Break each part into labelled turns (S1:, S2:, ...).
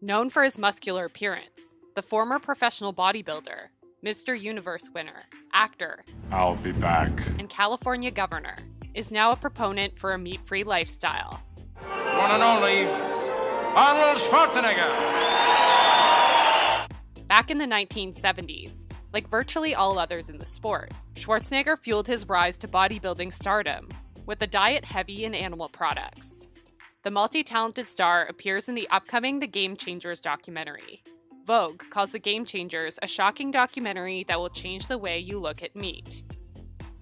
S1: Known for his muscular appearance, the former professional bodybuilder, Mr. Universe winner, actor,
S2: I'll be back,
S1: and California governor, is now a proponent for a meat-free lifestyle.
S3: One and only Arnold Schwarzenegger.
S1: Back in the 1970s, like virtually all others in the sport, Schwarzenegger fueled his rise to bodybuilding stardom with a diet heavy in animal products. The multi-talented star appears in the upcoming The Game Changers documentary. Vogue calls The Game Changers a shocking documentary that will change the way you look at meat.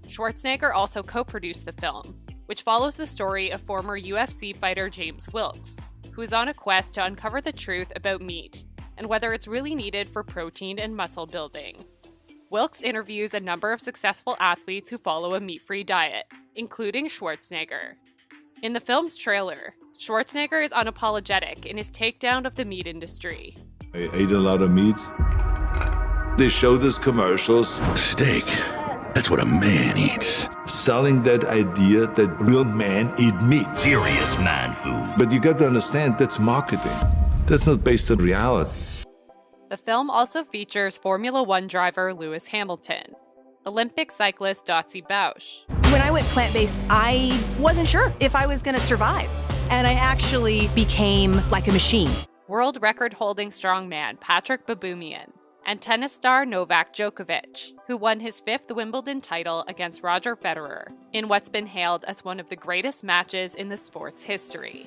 S1: Schwarzenegger also co-produced the film, which follows the story of former UFC fighter James Wilkes, who is on a quest to uncover the truth about meat and whether it's really needed for protein and muscle building. Wilkes interviews a number of successful athletes who follow a meat-free diet, including Schwarzenegger. In the film's trailer, Schwarzenegger is unapologetic in his takedown of the meat industry.
S4: I ate a lot of meat. They showed us commercials.
S5: Steak, that's what a man eats.
S4: Selling that idea that real men eat meat.
S5: Serious man food.
S4: But you got to understand, that's marketing. That's not based on reality.
S1: The film also features Formula One driver Lewis Hamilton, Olympic cyclist Dotsie Bausch.
S6: When I went plant-based, I wasn't sure if I was going to survive. And I actually became like a machine.
S1: World record-holding strongman Patrick Baboumian, and tennis star Novak Djokovic, who won his 5th Wimbledon title against Roger Federer in what's been hailed as one of the greatest matches in the sport's history.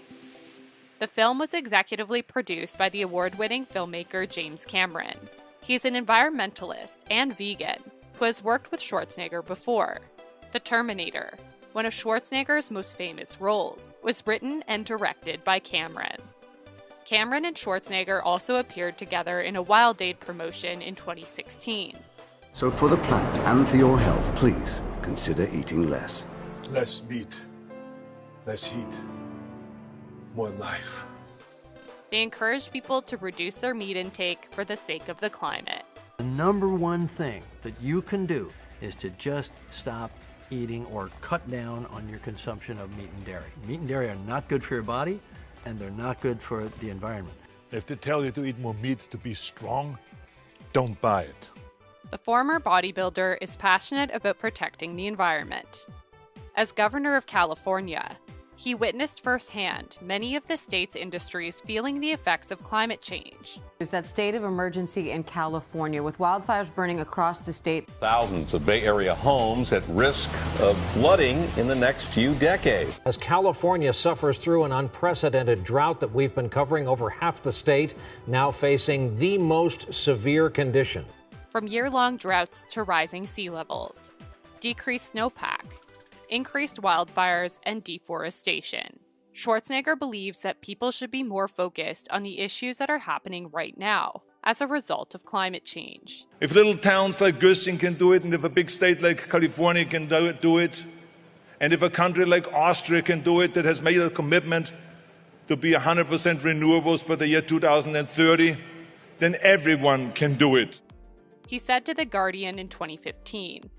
S1: The film was executively produced by the award-winning filmmaker James Cameron. He's an environmentalist and vegan who has worked with Schwarzenegger before. The Terminator, one of Schwarzenegger's most famous roles, was written and directed by Cameron. Cameron and Schwarzenegger also appeared together in a Wild Aid promotion in 2016.
S7: So for the planet and for your health, please consider eating less.
S2: less meat, less heat, more life.
S1: They encouraged people to reduce their meat intake for the sake of the climate.
S8: The number one thing that you can do is to just stop eating or cut down on your consumption of meat and dairy. Meat and dairy are not good for your body, and they're not good for the environment.
S2: If they tell you to eat more meat to be strong, don't buy it.
S1: The former bodybuilder is passionate about protecting the environment. As governor of California, he witnessed firsthand many of the state's industries feeling the effects of climate change.
S9: There's that state of emergency in California with wildfires burning across the state.
S10: Thousands of Bay Area homes at risk of flooding in the next few decades.
S11: As California suffers through an unprecedented drought that we've been covering, over half the state now facing the most severe condition.
S1: From year-long droughts to rising sea levels, decreased snowpack, increased wildfires, and deforestation. Schwarzenegger believes that people should be more focused on the issues that are happening right now as a result of climate change.
S2: If little towns like Göttingen can do it, and if a big state like California can do it, and if a country like Austria can do it that has made a commitment to be 100% renewables by the year 2030, then everyone can do it.
S1: He said to The Guardian in 2015,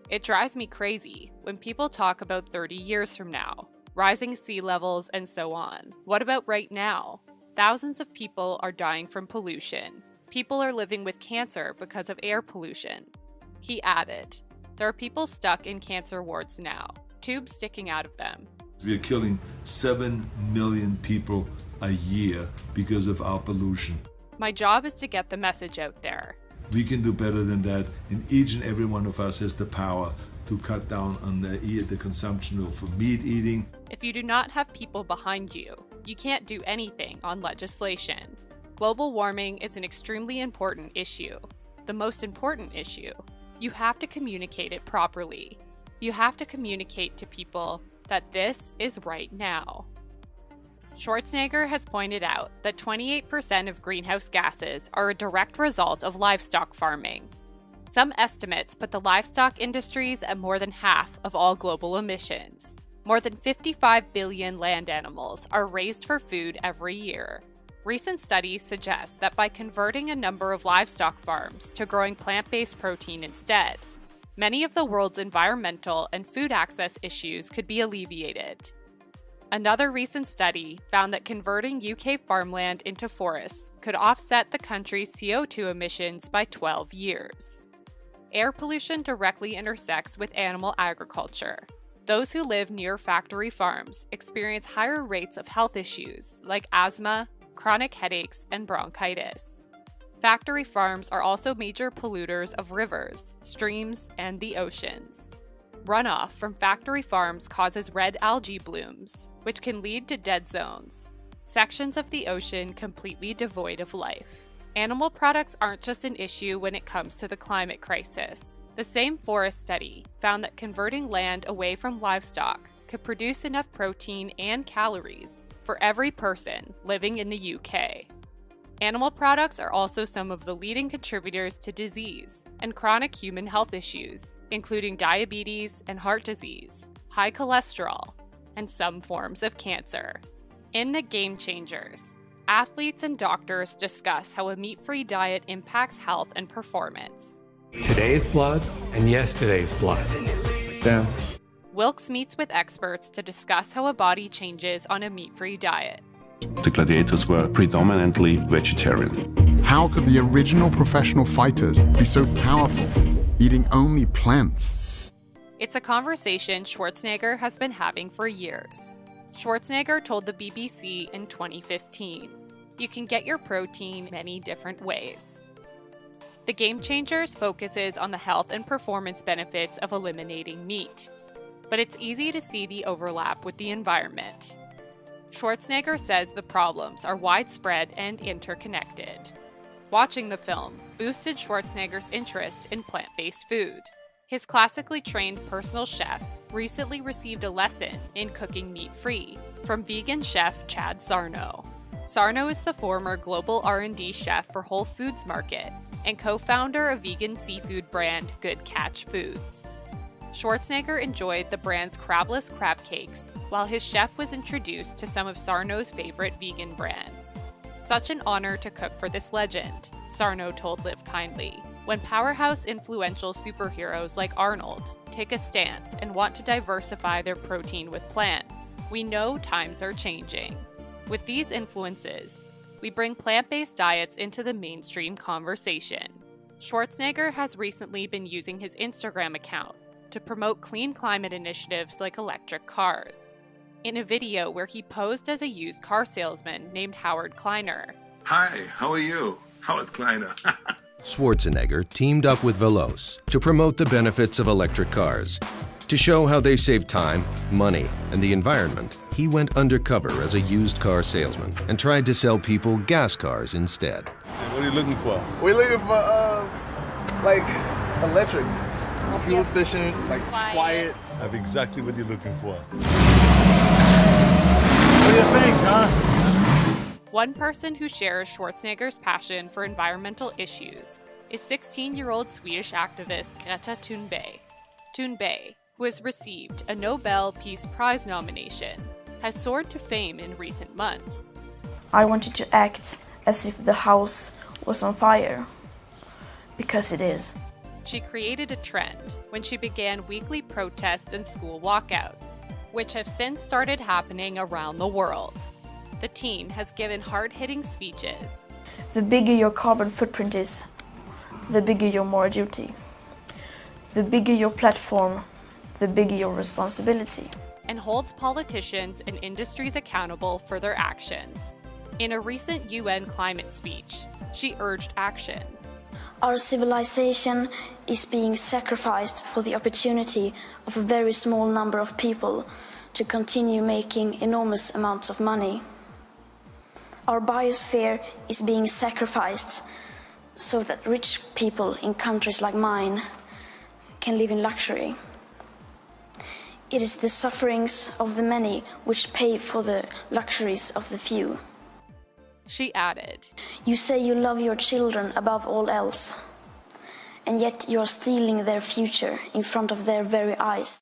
S1: "It drives me crazy when people talk about 30 years from now, rising sea levels and so on. What about right now? Thousands of people are dying from pollution. People are living with cancer because of air pollution." He added, "There are people stuck in cancer wards now, tubes sticking out of them."
S4: We are killing 7 million people a year because of our pollution.
S1: My job is to get the message out there.
S4: We can do better than that, and each and every one of us has the power to cut down on the consumption of meat eating.
S1: If you do not have people behind you, you can't do anything on legislation. Global warming is an extremely important issue. The most important issue. You have to communicate it properly. You have to communicate to people that this is right now. Schwarzenegger has pointed out that 28% of greenhouse gases are a direct result of livestock farming. Some estimates put the livestock industries at more than half of all global emissions. More than 55 billion land animals are raised for food every year. Recent studies suggest that by converting a number of livestock farms to growing plant-based protein instead, many of the world's environmental and food access issues could be alleviated. Another recent study found that converting UK farmland into forests could offset the country's CO2 emissions by 12 years. Air pollution directly intersects with animal agriculture. Those who live near factory farms experience higher rates of health issues like asthma, chronic headaches, and bronchitis. Factory farms are also major polluters of rivers, streams, and the oceans. Runoff from factory farms causes red algae blooms, which can lead to dead zones, sections of the ocean completely devoid of life. Animal products aren't just an issue when it comes to the climate crisis. The same forest study found that converting land away from livestock could produce enough protein and calories for every person living in the UK. Animal products are also some of the leading contributors to disease and chronic human health issues, including diabetes and heart disease, high cholesterol, and some forms of cancer. In The Game Changers, athletes and doctors discuss how a meat-free diet impacts health and performance.
S12: Today's blood and yesterday's blood. Sam.
S1: Wilkes meets with experts to discuss how a body changes on a meat-free diet.
S13: The gladiators were predominantly vegetarian.
S14: How could the original professional fighters be so powerful, eating only plants?
S1: It's a conversation Schwarzenegger has been having for years. Schwarzenegger told the BBC in 2015, "You can get your protein many different ways." The Game Changers focuses on the health and performance benefits of eliminating meat, but it's easy to see the overlap with the environment. Schwarzenegger says the problems are widespread and interconnected. Watching the film boosted Schwarzenegger's interest in plant-based food. His classically trained personal chef recently received a lesson in cooking meat-free from vegan chef Chad Sarno. Sarno is the former global R&D chef for Whole Foods Market and co-founder of vegan seafood brand Good Catch Foods. Schwarzenegger enjoyed the brand's crabless crab cakes, while his chef was introduced to some of Sarno's favorite vegan brands. "Such an honor to cook for this legend," Sarno told Live Kindly. "When powerhouse influential superheroes like Arnold take a stance and want to diversify their protein with plants, we know times are changing. With these influences, we bring plant-based diets into the mainstream conversation." Schwarzenegger has recently been using his Instagram account to promote clean climate initiatives like electric cars. In a video where he posed as a used car salesman named Howard Kleiner.
S15: "Hi, how are you? Howard Kleiner."
S16: Schwarzenegger teamed up with Veloce to promote the benefits of electric cars. To show how they save time, money, and the environment, he went undercover as a used car salesman and tried to sell people gas cars instead.
S4: What are you looking for?
S17: We're looking for, like, electric. Fuel efficient, like quiet.
S4: I have exactly what you're looking for.
S17: What do you think, huh?
S1: One person who shares Schwarzenegger's passion for environmental issues is 16-year-old Swedish activist Greta Thunberg. Thunberg, who has received a Nobel Peace Prize nomination, has soared to fame in recent months.
S18: "I wanted to act as if the house was on fire, because it is."
S1: She created a trend when she began weekly protests and school walkouts, which have since started happening around the world. The teen has given hard-hitting speeches.
S18: "The bigger your carbon footprint is, the bigger your moral duty. The bigger your platform, the bigger your responsibility."
S1: And holds politicians and industries accountable for their actions. In a recent UN climate speech, she urged action.
S18: "Our civilization is being sacrificed for the opportunity of a very small number of people to continue making enormous amounts of money. Our biosphere is being sacrificed so that rich people in countries like mine can live in luxury. It is the sufferings of the many which pay for the luxuries of the few."
S1: She added,
S18: "You say you love your children above all else, and yet you are stealing their future in front of their very eyes."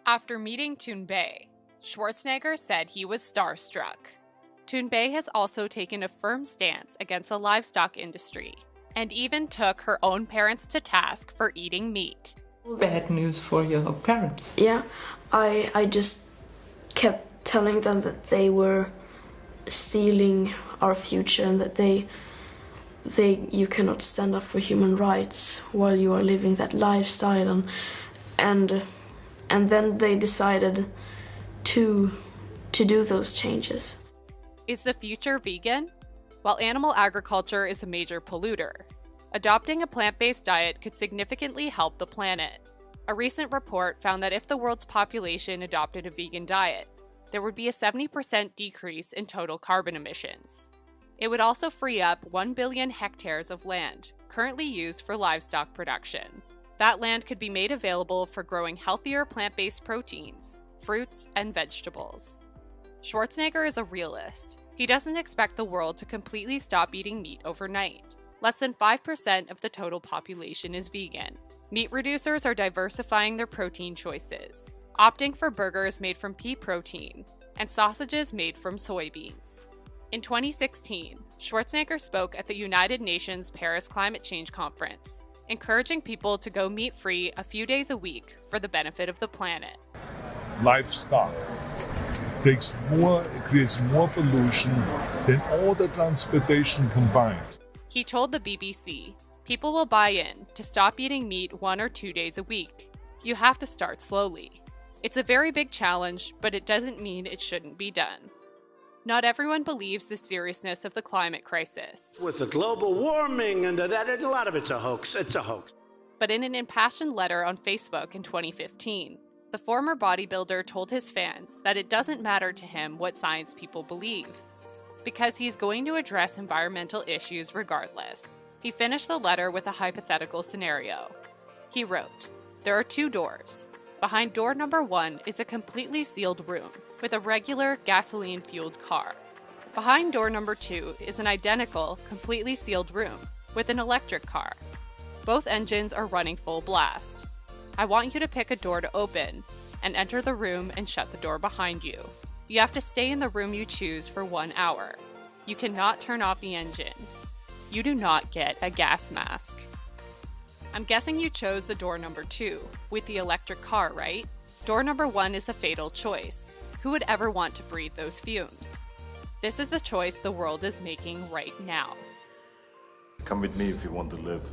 S1: After meeting Thunberg, Schwarzenegger said he was starstruck. Thunberg has also taken a firm stance against the livestock industry, and even took her own parents to task for eating meat.
S19: Bad news for your parents.
S18: Yeah, I just kept telling them that they were stealing our future and that you cannot stand up for human rights while you are living that lifestyle, and then they decided to do those changes.
S1: Is the future vegan? While animal agriculture is a major polluter, adopting a plant-based diet could significantly help the planet. A recent report found that if the world's population adopted a vegan diet, there would be a 70% decrease in total carbon emissions. It would also free up 1 billion hectares of land, currently used for livestock production. That land could be made available for growing healthier plant-based proteins, fruits, and vegetables. Schwarzenegger is a realist. He doesn't expect the world to completely stop eating meat overnight. Less than 5% of the total population is vegan. Meat reducers are diversifying their protein choices, opting for burgers made from pea protein and sausages made from soybeans. In 2016, Schwarzenegger spoke at the United Nations Paris Climate Change Conference, encouraging people to go meat-free a few days a week for the benefit of the planet.
S4: Livestock creates more pollution than all the transportation combined.
S1: He told the BBC, "People will buy in to stop eating meat 1 or 2 days a week. You have to start slowly. It's a very big challenge, but it doesn't mean it shouldn't be done." Not everyone believes the seriousness of the climate crisis.
S19: With the global warming and that, a lot of it's a hoax. It's a hoax.
S1: But in an impassioned letter on Facebook in 2015, the former bodybuilder told his fans that it doesn't matter to him what science people believe, because he's going to address environmental issues regardless. He finished the letter with a hypothetical scenario. He wrote, "There are 2 doors. Behind door number 1 is a completely sealed room with a regular gasoline-fueled car. Behind door number 2 is an identical, completely sealed room with an electric car. Both engines are running full blast. I want you to pick a door to open and enter the room and shut the door behind you. You have to stay in the room you choose for 1 hour. You cannot turn off the engine. You do not get a gas mask." I'm guessing you chose the door number 2 with the electric car, right? Door number 1 is a fatal choice. Who would ever want to breathe those fumes? This is the choice the world is making right now.
S4: Come with me if you want to live.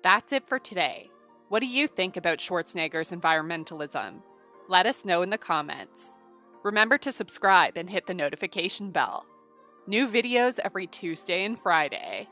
S1: That's it for today. What do you think about Schwarzenegger's environmentalism? Let us know in the comments. Remember to subscribe and hit the notification bell. New videos every Tuesday and Friday.